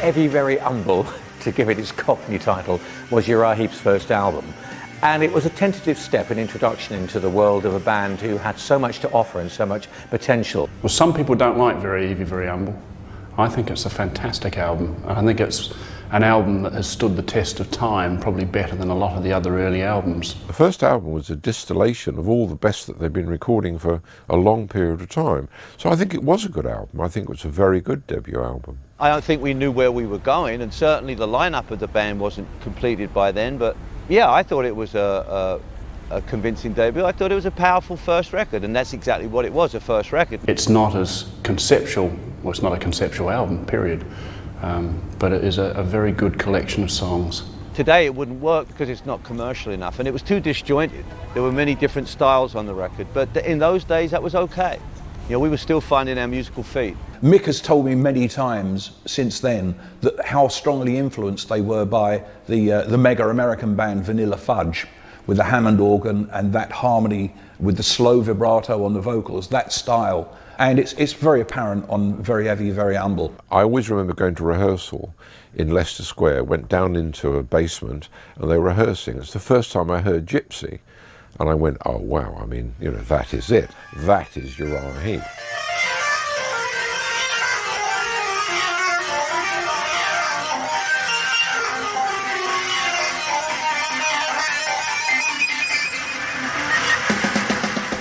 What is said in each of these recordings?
Eavy, Very Umble, to give it its Cockney title, was Uriah Heep's first album. And it was a tentative step, an introduction into the world of a band who had so much to offer and so much potential. Well, some people don't like Very Eavy, Very Umble. I think it's a fantastic album. I think it's an album that has stood the test of time, probably better than a lot of the other early albums. The first album was a distillation of all the best that they've been recording for a long period of time. So I think it was a good album. I think it was a very good debut album. I don't think we knew where we were going, and certainly the lineup of the band wasn't completed by then, but yeah, I thought it was a convincing debut. I thought it was a powerful first record, and that's exactly what it was, a first record. It's not as conceptual, well, it's not a conceptual album, period. But it is a very good collection of songs. Today it wouldn't work because it's not commercial enough, and it was too disjointed. There were many different styles on the record, but in those days that was okay. You know, we were still finding our musical feet. Mick has told me many times since then that how strongly influenced they were by the mega American band Vanilla Fudge, with the Hammond organ and that harmony with the slow vibrato on the vocals, that style. And it's very apparent on Very Heavy, Very Humble. I always remember going to rehearsal in Leicester Square, went down into a basement and they were rehearsing. It's the first time I heard Gypsy. And I went, oh wow, I mean, you know, that is it. That is Uriah Heep.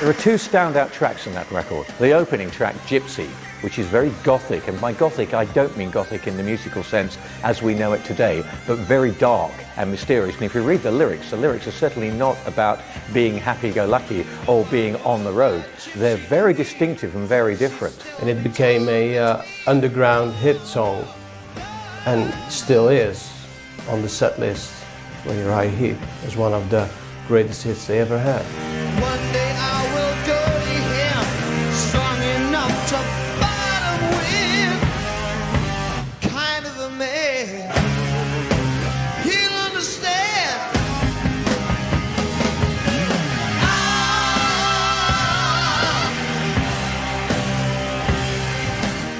There are two standout tracks on that record. The opening track, Gypsy, which is very gothic, and by gothic I don't mean gothic in the musical sense as we know it today, but very dark and mysterious. And if you read the lyrics are certainly not about being happy-go-lucky or being on the road. They're very distinctive and very different. And it became a underground hit song, and still is on the set list for Uriah Heep as one of the greatest hits they ever had. One day I will go to him, strong enough to fight him with, kind of a man he'll understand.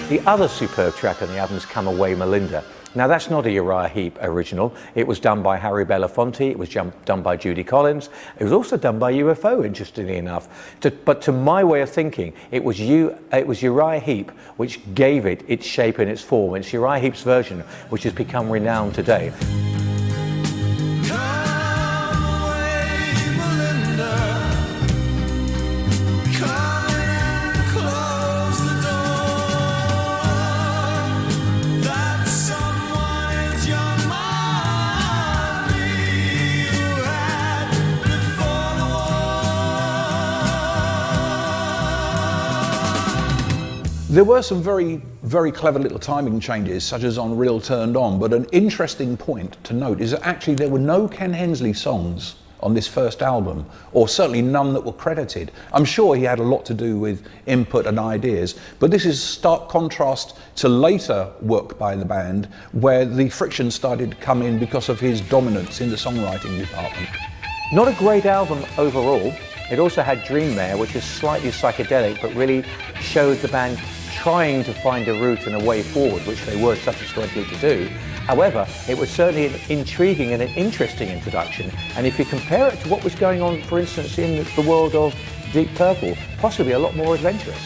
The other superb track on the album is Come Away, Melinda. Now that's not a Uriah Heep original. It was done by Harry Belafonte, it was done by Judy Collins, it was also done by UFO, interestingly enough. But to my way of thinking, it was Uriah Heep which gave it its shape and its form. It's Uriah Heep's version which has become renowned today. There were some very, very clever little timing changes, such as on Real Turned On, but an interesting point to note is that actually there were no Ken Hensley songs on this first album, or certainly none that were credited. I'm sure he had a lot to do with input and ideas, but this is stark contrast to later work by the band, where the friction started to come in because of his dominance in the songwriting department. Not a great album overall. It also had Dream Mare, which is slightly psychedelic, but really showed the band trying to find a route and a way forward, which they were subsequently to do. However, it was certainly an intriguing and an interesting introduction, and if you compare it to what was going on, for instance, in the world of Deep Purple, possibly a lot more adventurous.